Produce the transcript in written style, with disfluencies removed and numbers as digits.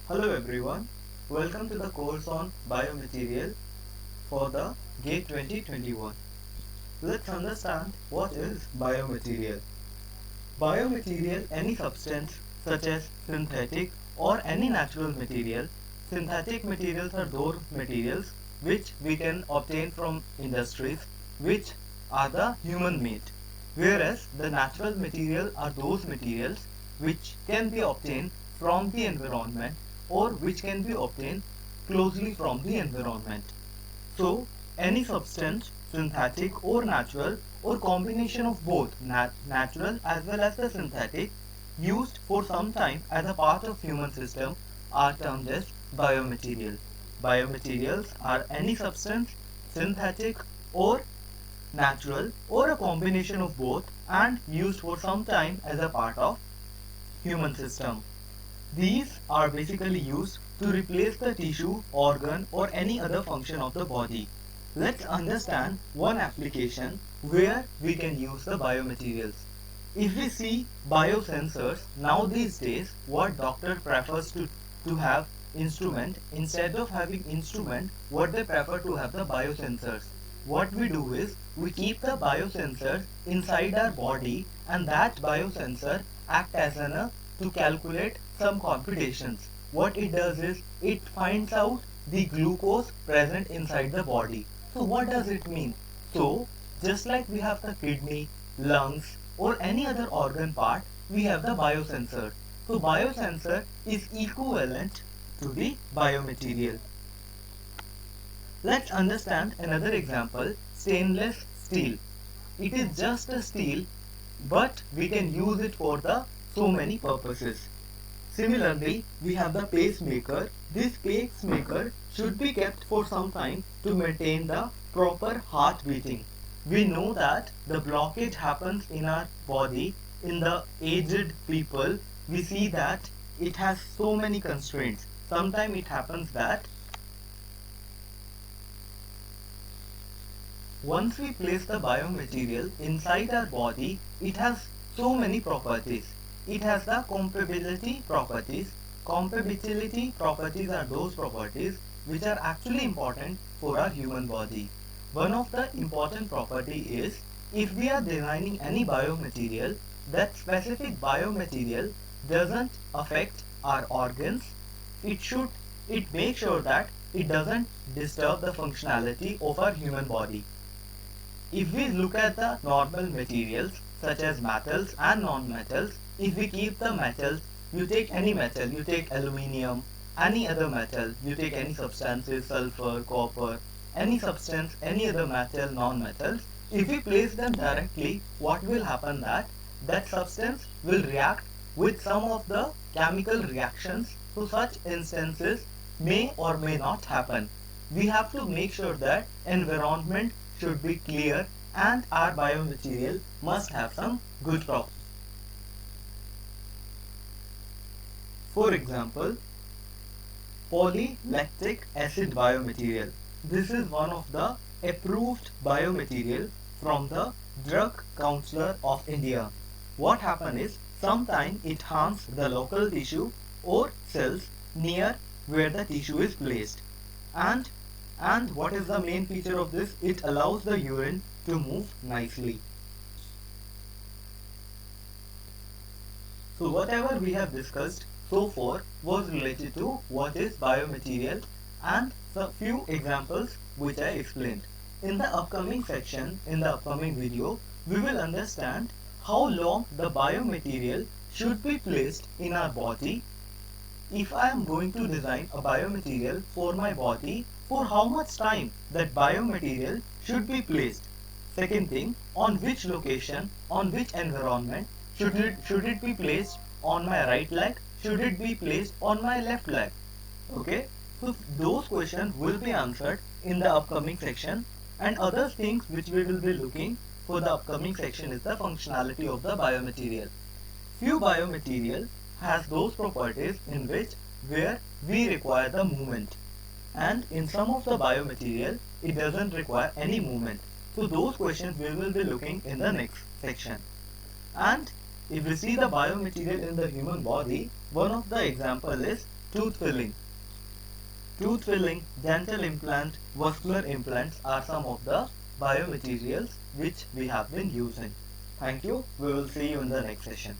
Hello everyone, welcome to the course on biomaterial for the GATE 2021. Let's understand what is biomaterial. Biomaterial, any substance such as synthetic or any natural material. Synthetic materials are those materials which we can obtain from industries which are the human made. Whereas the natural material are those materials which can be obtained from the environment or which can be obtained closely from the environment. So, any substance, synthetic or natural, or combination of both natural as well as the synthetic, used for some time as a part of human system are termed as biomaterial. Biomaterials are any substance, synthetic or natural, or a combination of both and used for some time as a part of human system. These are basically used to replace the tissue, organ or any other function of the body. Let's understand one application where we can use the biomaterials. If we see biosensors, now these days what doctor prefers to have instrument, instead of having instrument, what they prefer to have the biosensors. What we do is we keep the biosensor inside our body and that biosensor act as to calculate some computations. What it does is it finds out the glucose present inside the body. So what does it mean? So just like we have the kidney, lungs or any other organ part, we have the biosensor. So biosensor is equivalent to the biomaterial. Let's understand another example, stainless steel. It is just a steel, but we can use it for the so many purposes. Similarly, we have the pacemaker. This pacemaker should be kept for some time to maintain the proper heart beating. We know that the blockage happens in our body in the aged people. We see that it has so many constraints. Sometimes it happens that once we place the biomaterial inside our body, it has so many properties. It has the compatibility properties. Compatibility properties are those properties which are actually important for our human body. One of the important property is if we are designing any biomaterial, that specific biomaterial doesn't affect our organs. It makes sure that it doesn't disturb the functionality of our human body. If we look at the normal materials such as metals and non-metals, if we keep the metals, you take any metal, you take aluminium, any other metal, you take any substances, sulfur, copper, any substance, any other metal, non-metals, if we place them directly, what will happen that substance will react with some of the chemical reactions. So such instances may or may not happen. We have to make sure that environment should be clear and our biomaterial must have some good properties. For example, polylactic acid biomaterial. This is one of the approved biomaterial from the Drug Counselor of India. What happens is sometimes it harms the local tissue or cells near where the tissue is placed. And what is the main feature of this? It allows the urine to move nicely. So whatever we have discussed so far was related to what is biomaterial and a few examples which I explained. In the upcoming section, in the upcoming video, we will understand how long the biomaterial should be placed in our body. If I am going to design a biomaterial for my body, for how much time that biomaterial should be placed. Second thing, on which location, on which environment should it be placed on my right leg? Should it be placed on my left leg? Okay, so those questions will be answered in the upcoming section, and other things which we will be looking for the upcoming section is the functionality of the biomaterial. Few biomaterial has those properties in which where we require the movement, and in some of the biomaterial it doesn't require any movement. So those questions we will be looking in the next section. And if we see the biomaterial in the human body, one of the example is Tooth filling. Tooth filling, dental implant, vascular implants are some of the biomaterials which we have been using. Thank you. We will see you in the next session.